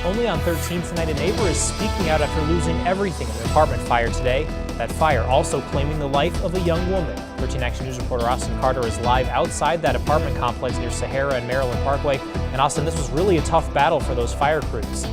Only on 13 tonight, a neighbor is speaking out after losing everything in an apartment fire today. That fire also claiming the life of a young woman. 13 Action News reporter Austin Carter is live outside that apartment complex near Sahara and Maryland Parkway. And Austin, this was really a tough battle for those fire crews.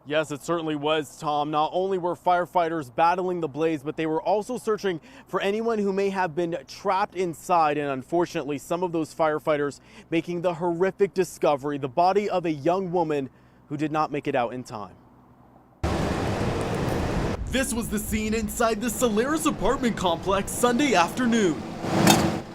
Yes, it certainly was, Tom. Not only were firefighters battling the blaze, but they were also searching for anyone who may have been trapped inside. And unfortunately, some of those firefighters making the horrific discovery, the body of a young woman who did not make it out in time. This was the scene inside the Solaris apartment complex Sunday afternoon,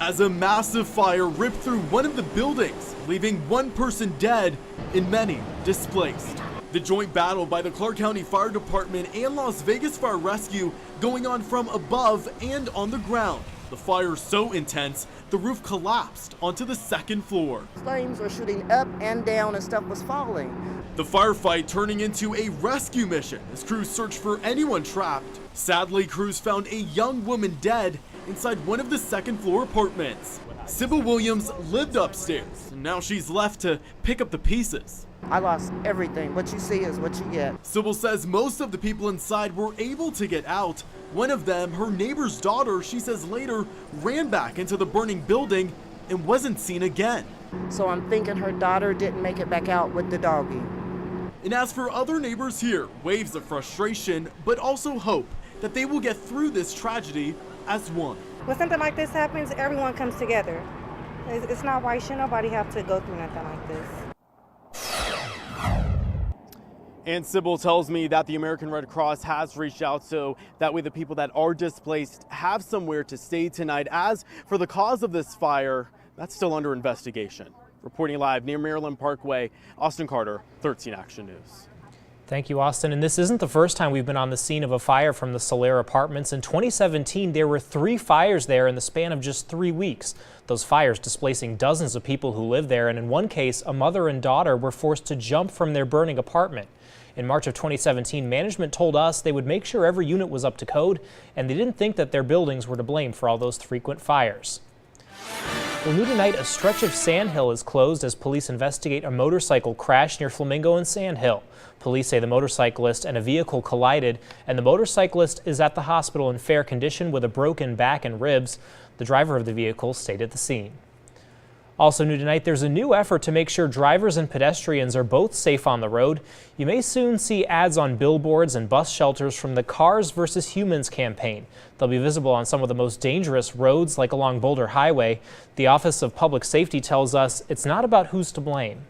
as a massive fire ripped through one of the buildings, leaving one person dead and many displaced. The joint battle by the Clark County Fire Department and Las Vegas Fire Rescue going on from above and on the ground. The fire so intense, the roof collapsed onto the second floor. Flames were shooting up and down and stuff was falling. The firefight turning into a rescue mission as crews searched for anyone trapped. Sadly, crews found a young woman dead inside one of the second floor apartments. Sybil Williams lived upstairs, and now she's left to pick up the pieces. I lost everything. What you see is what you get. Sybil says most of the people inside were able to get out. One of them, her neighbor's daughter, she says later ran back into the burning building and wasn't seen again. So I'm thinking her daughter didn't make it back out with the doggy. And as for other neighbors here, waves of frustration, but also hope that they will get through this tragedy as one. When something like this happens, everyone comes together. It's not why should nobody have to go through nothing like this. And Sybil tells me that the American Red Cross has reached out so that way the people that are displaced have somewhere to stay tonight. As for the cause of this fire, that's still under investigation. Reporting live near Maryland Parkway, Austin Carter, 13 Action News. Thank you, Austin. And this isn't the first time we've been on the scene of a fire from the Solaire Apartments. In 2017, there were 3 fires there in the span of just 3 weeks. Those fires displacing dozens of people who live there. And in one case, a mother and daughter were forced to jump from their burning apartment. In March of 2017, management told us they would make sure every unit was up to code, and they didn't think that their buildings were to blame for all those frequent fires. Well, new tonight, a stretch of Sand Hill is closed as police investigate a motorcycle crash near Flamingo and Sand Hill. Police say the motorcyclist and a vehicle collided, and the motorcyclist is at the hospital in fair condition with a broken back and ribs. The driver of the vehicle stayed at the scene. Also new tonight, there's a new effort to make sure drivers and pedestrians are both safe on the road. You may soon see ads on billboards and bus shelters from the Cars vs. Humans campaign. They'll be visible on some of the most dangerous roads, like along Boulder Highway. The Office of Public Safety tells us it's not about who's to blame.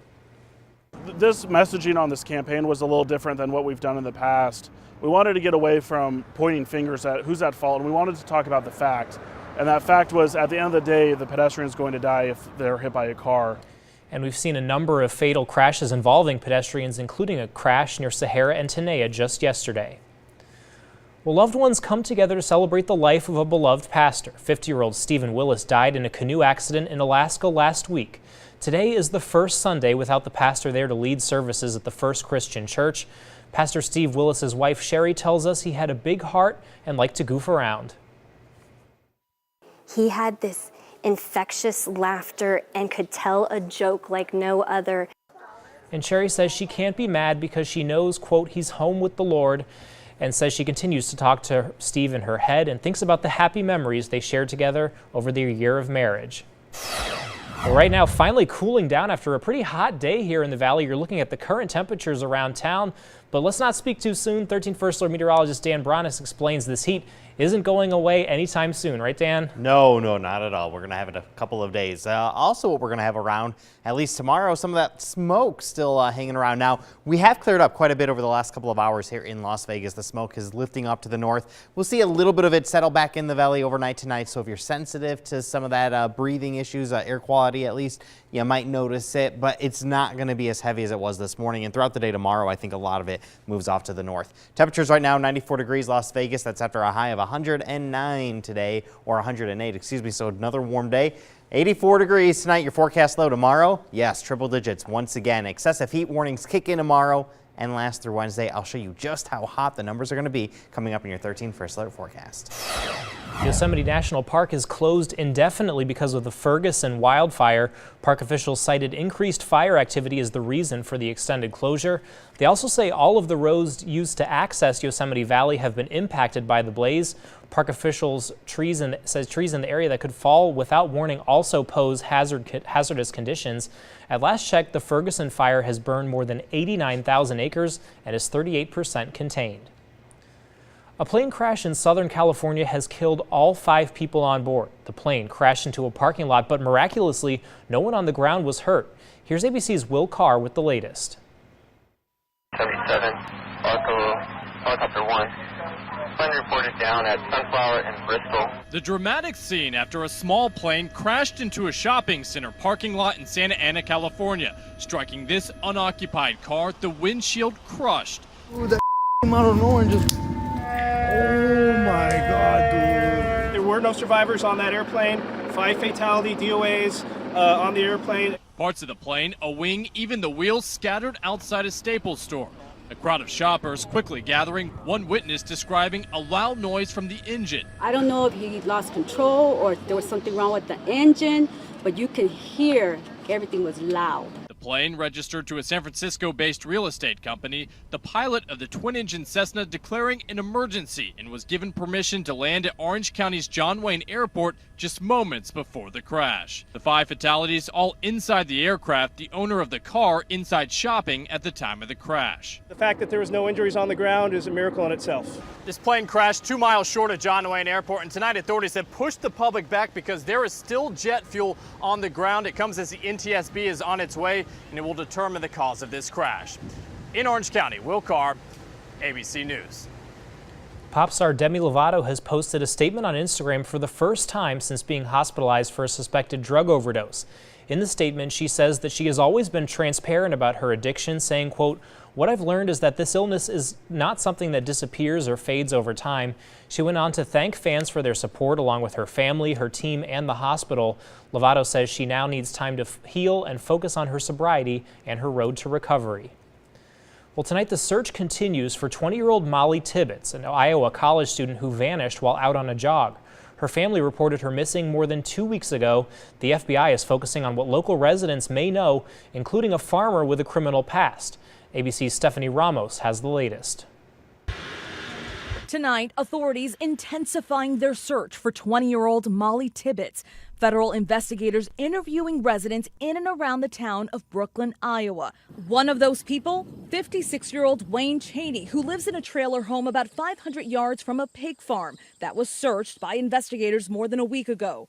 This messaging on this campaign was a little different than what we've done in the past. We wanted to get away from pointing fingers at who's at fault, and we wanted to talk about the fact. And that fact was, at the end of the day, the pedestrian is going to die if they're hit by a car. And we've seen a number of fatal crashes involving pedestrians, including a crash near Sahara and Tenaya just yesterday. Well, loved ones come together to celebrate the life of a beloved pastor. 50-year-old Stephen Willis died in a canoe accident in Alaska last week. Today is the first Sunday without the pastor there to lead services at the First Christian Church. Pastor Steve Willis's wife, Sherry, tells us he had a big heart and liked to goof around. He had this infectious laughter and could tell a joke like no other. And Sherry says she can't be mad because she knows, quote, he's home with the Lord, and says she continues to talk to Steve in her head and thinks about the happy memories they shared together over their year of marriage. Well, right now, finally cooling down after a pretty hot day here in the valley. You're looking at the current temperatures around town, but let's not speak too soon. 13 First Alert meteorologist Dan Bronis explains this heat isn't going away anytime soon, right, Dan? No, not at all. We're going to have it a couple of days. Also, what we're going to have around, at least tomorrow, some of that smoke still hanging around. Now, we have cleared up quite a bit over the last couple of hours here in Las Vegas. The smoke is lifting up to the north. We'll see a little bit of it settle back in the valley overnight tonight. So if you're sensitive to some of that breathing issues, air quality at least, you might notice it, but it's not going to be as heavy as it was this morning. And throughout the day tomorrow, I think a lot of it moves off to the north. Temperatures right now, 94 degrees Las Vegas. That's after a high of 109 today, or 108, excuse me. So another warm day. 84 degrees tonight. Your forecast low tomorrow. Yes, triple digits once again. Excessive heat warnings kick in tomorrow and last through Wednesday. I'll show you just how hot the numbers are going to be coming up in your 13 First Alert forecast. Yosemite National Park is closed indefinitely because of the Ferguson wildfire. Park officials cited increased fire activity as the reason for the extended closure. They also say all of the roads used to access Yosemite Valley have been impacted by the blaze. Park officials says trees in the area that could fall without warning also pose hazardous conditions. At last check, the Ferguson fire has burned more than 89,000 acres and is 38% contained. A plane crash in Southern California has killed all 5 people on board. The plane crashed into a parking lot, but miraculously, no one on the ground was hurt. Here's ABC's Will Carr with the latest. 77, helicopter 1. Plane reported down at Sunflower and Bristol. The dramatic scene after a small plane crashed into a shopping center parking lot in Santa Ana, California, striking this unoccupied car, the windshield crushed. Ooh, that out of nowhere and just... Oh my God, dude. There were no survivors on that airplane. 5 fatality DOAs on the airplane. Parts of the plane, a wing, even the wheels scattered outside a Staples store. A crowd of shoppers quickly gathering, one witness describing a loud noise from the engine. I don't know if he lost control or if there was something wrong with the engine, but you could hear everything was loud. The plane registered to a San Francisco-based real estate company. The pilot of the twin-engine Cessna declaring an emergency and was given permission to land at Orange County's John Wayne Airport just moments before the crash. The 5 fatalities all inside the aircraft, the owner of the car inside shopping at the time of the crash. The fact that there was no injuries on the ground is a miracle in itself. This plane crashed 2 miles short of John Wayne Airport, and tonight authorities have pushed the public back because there is still jet fuel on the ground. It comes as the NTSB is on its way, and it will determine the cause of this crash. In Orange County, Will Carr, ABC News. Pop star Demi Lovato has posted a statement on Instagram for the first time since being hospitalized for a suspected drug overdose. In the statement, she says that she has always been transparent about her addiction, saying, quote, "What I've learned is that this illness is not something that disappears or fades over time." She went on to thank fans for their support along with her family, her team, and the hospital. Lovato says she now needs time to heal and focus on her sobriety and her road to recovery. Well, tonight the search continues for 20-year-old Molly Tibbetts, an Iowa college student who vanished while out on a jog. Her family reported her missing more than 2 weeks ago. The FBI is focusing on what local residents may know, including a farmer with a criminal past. ABC's Stephanie Ramos has the latest. Tonight, authorities intensifying their search for 20-year-old Molly Tibbetts. Federal investigators interviewing residents in and around the town of Brooklyn, Iowa. One of those people, 56-year-old Wayne Cheney, who lives in a trailer home about 500 yards from a pig farm that was searched by investigators more than a week ago.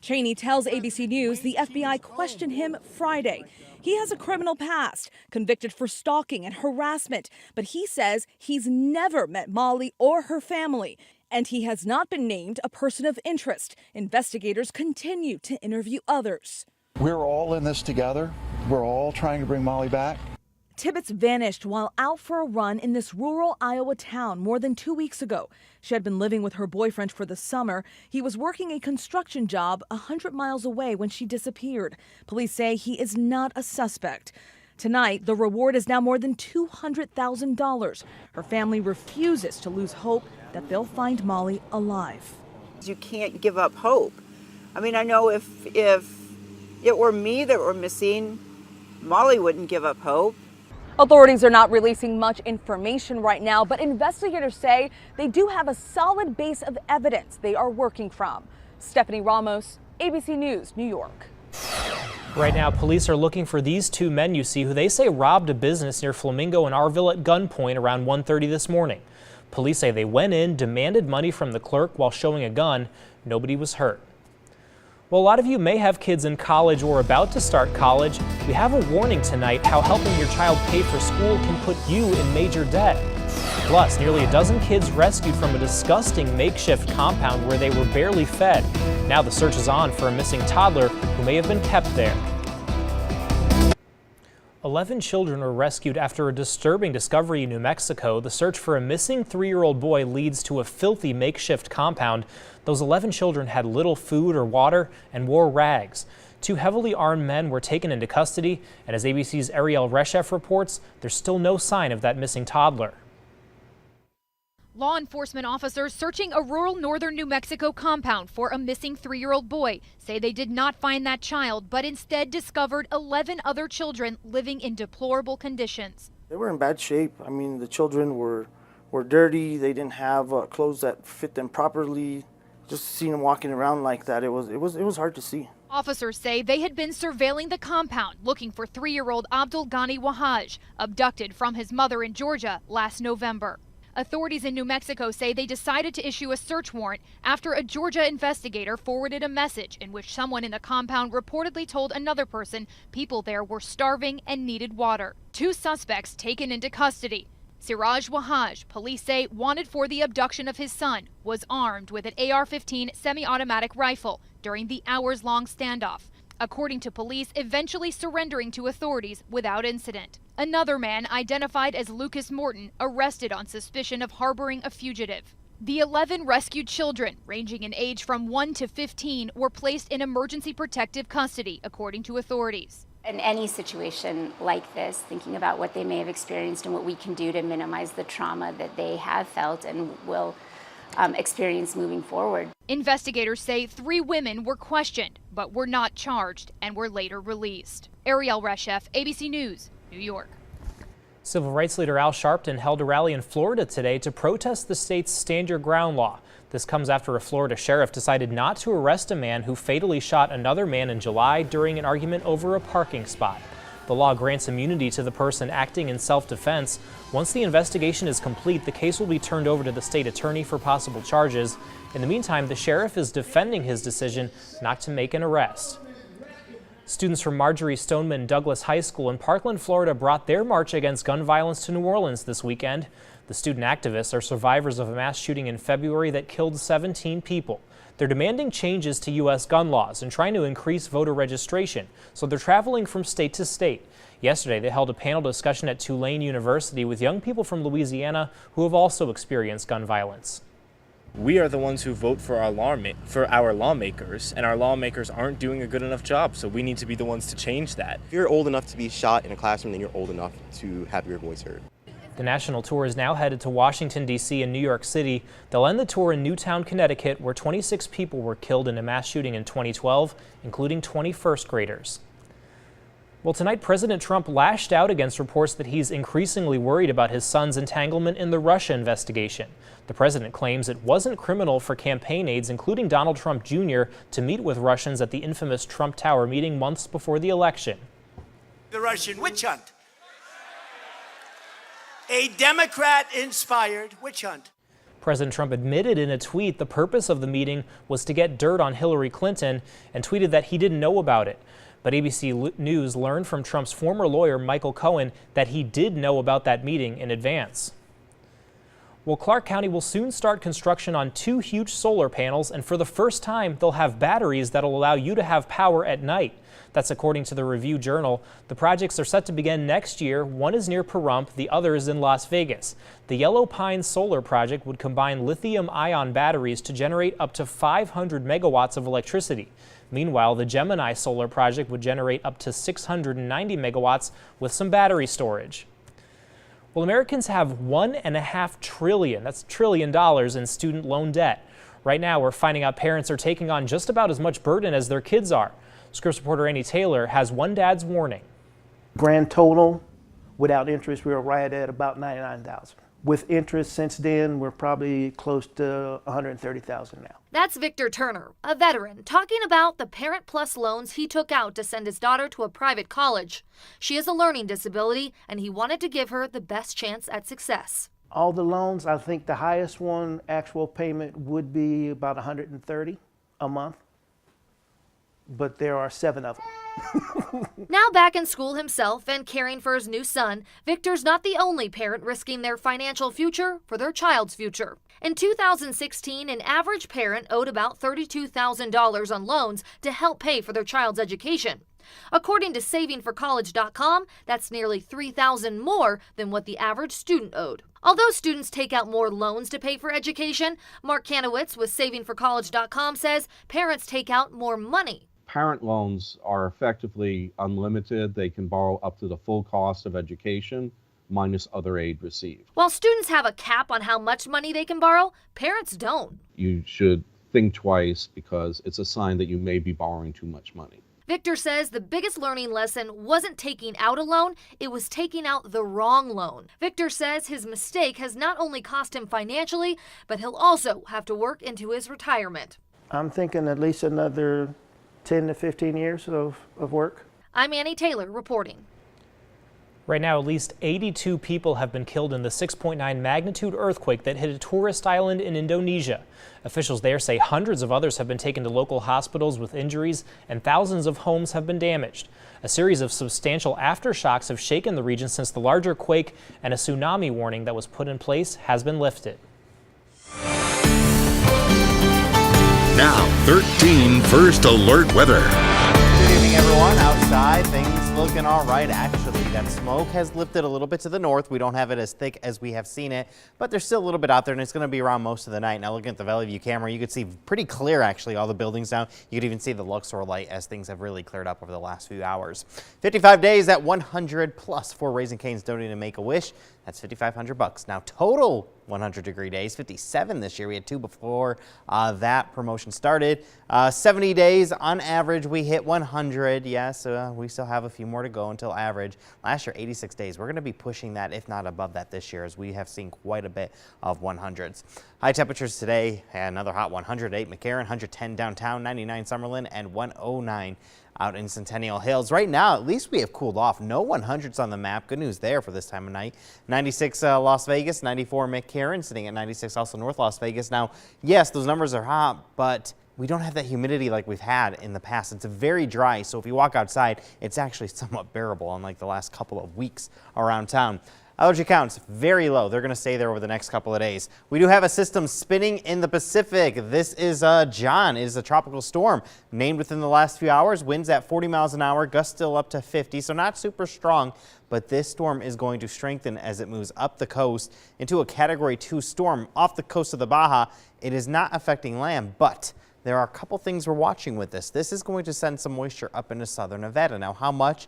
Cheney tells ABC News the FBI questioned him Friday. He has a criminal past, convicted for stalking and harassment, but he says he's never met Molly or her family, and he has not been named a person of interest. Investigators continue to interview others. We're all in this together. We're all trying to bring Molly back. Tibbetts vanished while out for a run in this rural Iowa town more than 2 weeks ago. She had been living with her boyfriend for the summer. He was working a construction job 100 miles away when she disappeared. Police say he is not a suspect. Tonight, the reward is now more than $200,000. Her family refuses to lose hope that they'll find Molly alive. You can't give up hope. I mean, I know if it were me that were missing, Molly wouldn't give up hope. Authorities are not releasing much information right now, but investigators say they do have a solid base of evidence they are working from. Stephanie Ramos, ABC News, New York. Right now, police are looking for these 2 men you see who they say robbed a business near Flamingo and Arville at gunpoint around 1:30 this morning. Police say they went in, demanded money from the clerk while showing a gun. Nobody was hurt. Well, a lot of you may have kids in college or about to start college. We have a warning tonight how helping your child pay for school can put you in major debt. Plus, nearly a dozen kids rescued from a disgusting makeshift compound where they were barely fed. Now the search is on for a missing toddler who may have been kept there. 11 children were rescued after a disturbing discovery in New Mexico. The search for a missing 3-year-old boy leads to a filthy makeshift compound. Those 11 children had little food or water and wore rags. 2 heavily armed men were taken into custody, and as ABC's Ariel Reshef reports, there's still no sign of that missing toddler. Law enforcement officers searching a rural northern New Mexico compound for a missing 3-year-old boy say they did not find that child, but instead discovered 11 other children living in deplorable conditions. They were in bad shape. I mean, the children were dirty. They didn't have clothes that fit them properly. Just seeing them walking around like that, it was hard to see. Officers say they had been surveilling the compound looking for 3-year-old Abdul Ghani Wahaj, abducted from his mother in Georgia last November. Authorities in New Mexico say they decided to issue a search warrant after a Georgia investigator forwarded a message in which someone in the compound reportedly told another person people there were starving and needed water. 2 suspects taken into custody. Siraj Wahaj, police say, wanted for the abduction of his son, was armed with an AR-15 semi-automatic rifle during the hours-long standoff, according to police, eventually surrendering to authorities without incident. Another man, identified as Lucas Morton, arrested on suspicion of harboring a fugitive. The 11 rescued children, ranging in age from 1 to 15, were placed in emergency protective custody, according to authorities. In any situation like this, thinking about what they may have experienced and what we can do to minimize the trauma that they have felt and will experience moving forward. Investigators say 3 women were questioned, but were not charged and were later released. Ariel Reshef, ABC News, New York. Civil rights leader Al Sharpton held a rally in Florida today to protest the state's Stand Your Ground law. This comes after a Florida sheriff decided not to arrest a man who fatally shot another man in July during an argument over a parking spot. The law grants immunity to the person acting in self-defense. Once the investigation is complete, the case will be turned over to the state attorney for possible charges. In the meantime, the sheriff is defending his decision not to make an arrest. Students from Marjorie Stoneman Douglas High School in Parkland, Florida brought their march against gun violence to New Orleans this weekend. The student activists are survivors of a mass shooting in February that killed 17 people. They're demanding changes to U.S. gun laws and trying to increase voter registration, so they're traveling from state to state. Yesterday, they held a panel discussion at Tulane University with young people from Louisiana who have also experienced gun violence. We are the ones who vote for our lawmakers, and our lawmakers aren't doing a good enough job, so we need to be the ones to change that. If you're old enough to be shot in a classroom, then you're old enough to have your voice heard. The national tour is now headed to Washington, D.C. and New York City. They'll end the tour in Newtown, Connecticut, where 26 people were killed in a mass shooting in 2012, including 20 first graders. Well, tonight, President Trump lashed out against reports that he's increasingly worried about his son's entanglement in the Russia investigation. The president claims it wasn't criminal for campaign aides, including Donald Trump Jr., to meet with Russians at the infamous Trump Tower meeting months before the election. The Russian witch hunt. A Democrat-inspired witch hunt. President Trump admitted in a tweet the purpose of the meeting was to get dirt on Hillary Clinton and tweeted that he didn't know about it. But ABC News learned from Trump's former lawyer, Michael Cohen, that he did know about that meeting in advance. Well, Clark County will soon start construction on 2 huge solar panels, and for the first time, they'll have batteries that'll allow you to have power at night. That's according to the Review Journal. The projects are set to begin next year. One is near Pahrump, the other is in Las Vegas. The Yellow Pine Solar Project would combine lithium-ion batteries to generate up to 500 megawatts of electricity. Meanwhile, the Gemini Solar Project would generate up to 690 megawatts with some battery storage. Well, Americans have $1.5 trillion, that's $1 trillion in student loan debt. Right now, we're finding out parents are taking on just about as much burden as their kids are. Scripps reporter Annie Taylor has one dad's warning. Grand total, without interest, we were right at about $99,000. With interest since then, we're probably close to $130,000 now. That's Victor Turner, a veteran, talking about the Parent Plus loans he took out to send his daughter to a private college. She has a learning disability, and he wanted to give her the best chance at success. All the loans, I think the highest one, actual payment would be about $130 a month, but there are 7 of them. Now back in school himself and caring for his new son, Victor's not the only parent risking their financial future for their child's future. In 2016, an average parent owed about $32,000 on loans to help pay for their child's education. According to savingforcollege.com, that's nearly $3,000 more than what the average student owed. Although students take out more loans to pay for education, Mark Kanowitz with savingforcollege.com says parents take out more money. Parent loans are effectively unlimited. They can borrow up to the full cost of education. minus other aid received. While students have a cap on how much money they can borrow, parents don't. You should think twice because it's a sign that you may be borrowing too much money. Victor says the biggest learning lesson wasn't taking out a loan, it was taking out the wrong loan. Victor says his mistake has not only cost him financially, but he'll also have to work into his retirement. I'm thinking at least another 10 to 15 years of work. I'm Annie Taylor reporting. Right now, at least 82 people have been killed in the 6.9 magnitude earthquake that hit a tourist island in Indonesia. Officials there say hundreds of others have been taken to local hospitals with injuries and thousands of homes have been damaged. A series of substantial aftershocks have shaken the region since the larger quake, and a tsunami warning that was put in place has been lifted. Now, 13 First Alert weather. Good evening, everyone. Outside, things looking all right, actually. That smoke has lifted a little bit to the north. We don't have it as thick as we have seen it, but there's still a little bit out there, and it's going to be around most of the night. Now, looking at the Valley View camera, you could see pretty clear, actually, all the buildings down. You could even see the Luxor light as things have really cleared up over the last few hours. 55 days at 100 plus for Raising Cane's donating to Make-A-Wish. That's $5,500. Now, total 100-degree days, 57 this year. We had 2 before that promotion started. 70 days on average, we hit 100. Yes, we still have a few more to go until average. Last year, 86 days. We're going to be pushing that, if not above that this year, as we have seen quite a bit of 100s. High temperatures today, another hot 108 McCarran, 110 downtown, 99 Summerlin, and 109 out in Centennial Hills. Right now, at least we have cooled off. No 100s on the map. Good news there for this time of night. 96 Las Vegas, 94 McCarran, sitting at 96 also North Las Vegas. Now, yes, those numbers are hot, but we don't have that humidity like we've had in the past. It's very dry, so if you walk outside, it's actually somewhat bearable, unlike the last couple of weeks around town. Allergy counts very low. They're going to stay there over the next couple of days. We do have a system spinning in the Pacific. This is John. It is a tropical storm named within the last few hours. Winds at 40 miles an hour, gusts still up to 50, so not super strong. But this storm is going to strengthen as it moves up the coast into a Category 2 storm off the coast of the Baja. It is not affecting land, but there are a couple things we're watching with this. This is going to send some moisture up into southern Nevada. Now, how much?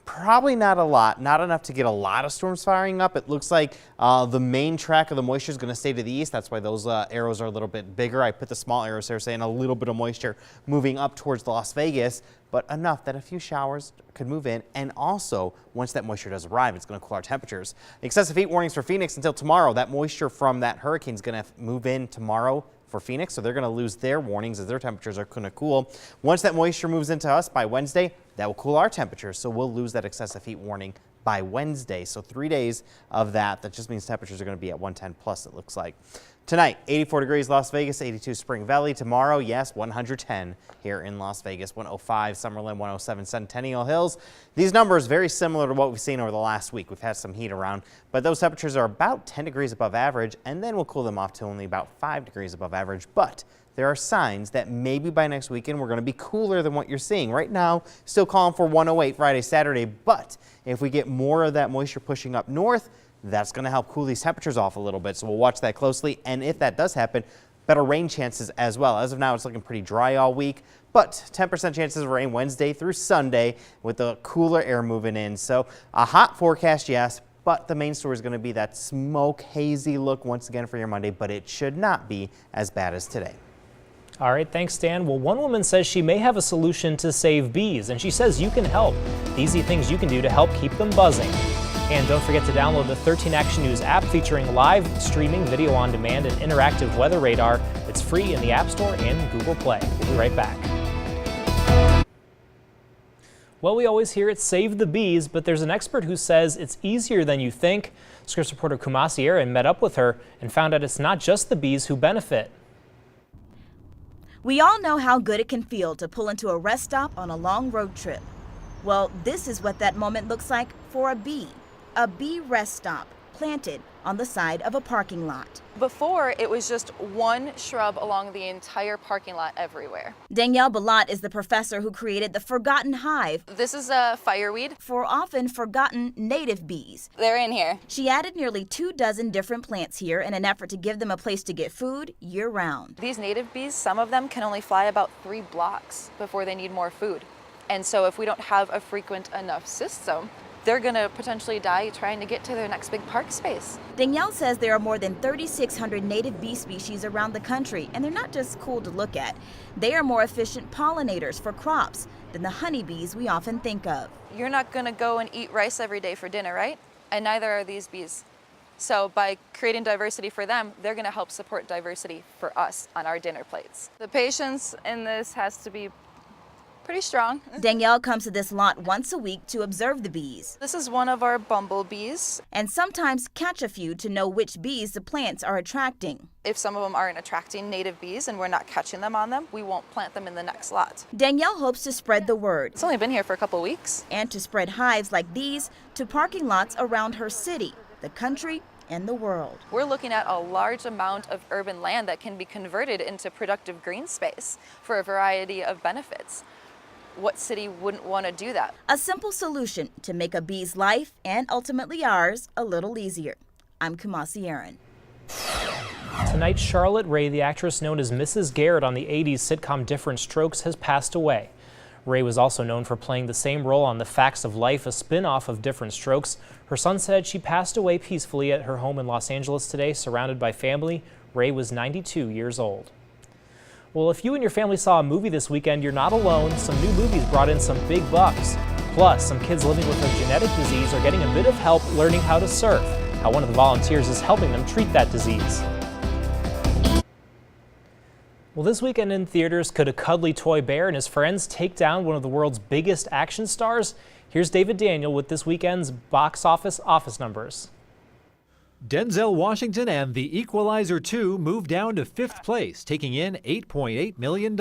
Probably not a lot, not enough to get a lot of storms firing up. It looks like the main track of the moisture is going to stay to the east. That's why those arrows are a little bit bigger. I put the small arrows there saying a little bit of moisture moving up towards Las Vegas, but enough that a few showers could move in. And also, once that moisture does arrive, it's going to cool our temperatures. Excessive heat warnings for Phoenix until tomorrow. That moisture from that hurricane is going to move in tomorrow for Phoenix, so they're going to lose their warnings as their temperatures are going to cool. Once that moisture moves into us by Wednesday, that will cool our temperatures, so we'll lose that excessive heat warning by Wednesday. So 3 days of that. That just means temperatures are going to be at 110 plus, it looks like. Tonight, 84 degrees Las Vegas, 82 Spring Valley. Tomorrow, yes, 110 here in Las Vegas, 105 Summerlin, 107 Centennial Hills. These numbers very similar to what we've seen over the last week. We've had some heat around, but those temperatures are about 10 degrees above average, and then we'll cool them off to only about 5 degrees above average. But there are signs that maybe by next weekend we're going to be cooler than what you're seeing. Right now, still calling for 108 Friday, Saturday, but if we get more of that moisture pushing up north, that's going to help cool these temperatures off a little bit, so we'll watch that closely. And if that does happen, better rain chances as well. As of now, it's looking pretty dry all week, but 10% chances of rain Wednesday through Sunday with the cooler air moving in. So a hot forecast, yes, but the main story is going to be that smoke, hazy look once again for your Monday, but it should not be as bad as today. All right, thanks, Dan. Well, one woman says she may have a solution to save bees, and she says you can help. The easy things you can do to help keep them buzzing. And don't forget to download the 13 Action News app featuring live streaming, video on demand, and interactive weather radar. It's free in the App Store and Google Play. We'll be right back. Well, we always hear it save the bees, but there's an expert who says it's easier than you think. Scripps reporter Kumasi Aaron met up with her and found out it's not just the bees who benefit. We all know how good it can feel to pull into a rest stop on a long road trip. Well, this is what that moment looks like for a bee. A bee rest stop planted on the side of a parking lot. Before, it was just one shrub along the entire parking lot everywhere. Danielle Balat is the professor who created the Forgotten Hive. This is a fireweed. For often forgotten native bees. They're in here. She added nearly 24 different plants here in an effort to give them a place to get food year-round. These native bees, some of them can only fly about 3 blocks before they need more food. And so if we don't have a frequent enough system, they're going to potentially die trying to get to their next big park space. Danielle says there are more than 3,600 native bee species around the country, and they're not just cool to look at. They are more efficient pollinators for crops than the honeybees we often think of. You're not going to go and eat rice every day for dinner, right? And neither are these bees. So by creating diversity for them, they're going to help support diversity for us on our dinner plates. The patience in this has to be pretty strong. Danielle comes to this lot once a week to observe the bees. This is one of our bumblebees. And sometimes catch a few to know which bees the plants are attracting. If some of them aren't attracting native bees and we're not catching them on them, we won't plant them in the next lot. Danielle hopes to spread the word. It's only been here for a couple weeks. And to spread hives like these to parking lots around her city, the country, and the world. We're looking at a large amount of urban land that can be converted into productive green space for a variety of benefits. What city wouldn't want to do that? A simple solution to make a bee's life, and ultimately ours, a little easier. I'm Kumasi Aaron. Tonight, Charlotte Rae, the actress known as Mrs. Garrett on the 80s sitcom Different Strokes, has passed away. Rae was also known for playing the same role on The Facts of Life, a spin-off of Different Strokes. Her son said she passed away peacefully at her home in Los Angeles today, surrounded by family. Rae was 92 years old. Well, if you and your family saw a movie this weekend, you're not alone. Some new movies brought in some big bucks. Plus, some kids living with a genetic disease are getting a bit of help learning how to surf. How one of the volunteers is helping them treat that disease. Well, this weekend in theaters, could a cuddly toy bear and his friends take down one of the world's biggest action stars? Here's David Daniel with this weekend's box office numbers. Denzel Washington and The Equalizer 2 moved down to 5th place, taking in $8.8 million.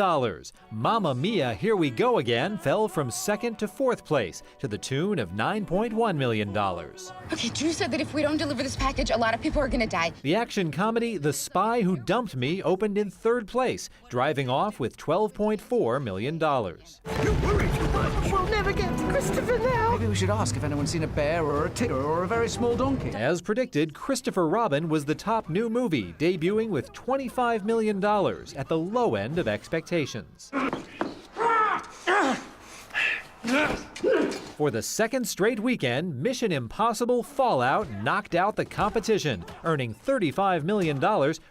Mamma Mia, Here We Go Again fell from 2nd to 4th place to the tune of $9.1 million. Okay, Drew said that if we don't deliver this package, a lot of people are gonna die. The action comedy The Spy Who Dumped Me opened in 3rd place, driving off with $12.4 million. You worry too much. We'll never get to Christopher now. Maybe we should ask if anyone's seen a bear or a tiger or a very small donkey. As predicted, Christopher Robin was the top new movie, debuting with $25 million at the low end of expectations. For the second straight weekend, Mission Impossible Fallout knocked out the competition, earning $35 million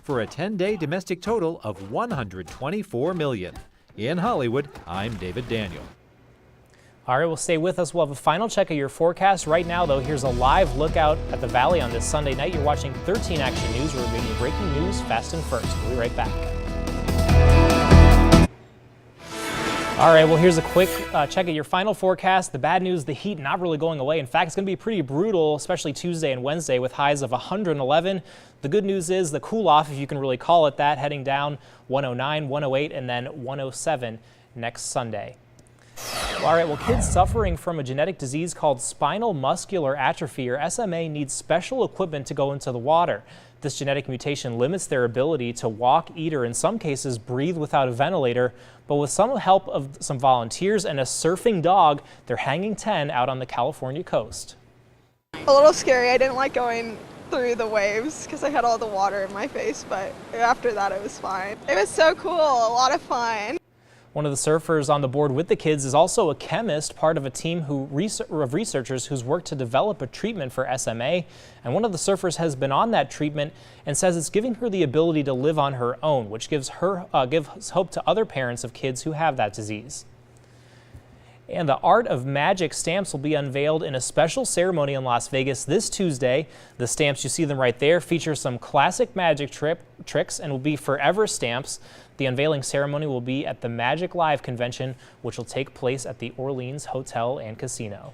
for a 10-day domestic total of $124 million. In Hollywood, I'm David Daniel. All right, well, stay with us. We'll have a final check of your forecast. Right now, though, here's a live lookout at the Valley on this Sunday night. You're watching 13 Action News. We're bringing you breaking news fast and first. We'll be right back. All right, well, here's a quick check at your final forecast. The bad news, the heat not really going away. In fact, it's going to be pretty brutal, especially Tuesday and Wednesday with highs of 111. The good news is the cool off, if you can really call it that, heading down 109, 108, and then 107 next Sunday. All right, well, kids suffering from a genetic disease called spinal muscular atrophy, or SMA, need special equipment to go into the water. This genetic mutation limits their ability to walk, eat, or in some cases breathe without a ventilator. But with some help of some volunteers and a surfing dog, they're hanging 10 out on the California coast. A little scary. I didn't like going through the waves because I had all the water in my face, but after that it was fine. It was so cool, a lot of fun. One of the surfers on the board with the kids is also a chemist, part of a team of researchers who's worked to develop a treatment for SMA. And one of the surfers has been on that treatment and says it's giving her the ability to live on her own, which gives hope to other parents of kids who have that disease. And the Art of Magic stamps will be unveiled in a special ceremony in Las Vegas this Tuesday. The stamps, you see them right there, feature some classic magic tricks and will be forever stamps. The unveiling ceremony will be at the Magic Live convention, which will take place at the Orleans Hotel and Casino.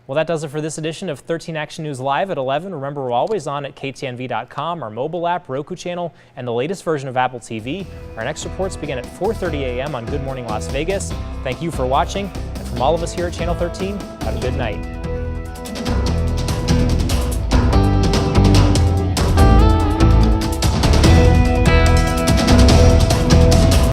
Well, that does it for this edition of 13 Action News Live at 11. Remember, we're always on at ktnv.com, our mobile app, Roku channel, and the latest version of Apple TV. Our next reports begin at 4:30 a.m. on Good Morning Las Vegas. Thank you for watching, and from all of us here at Channel 13, have a good night.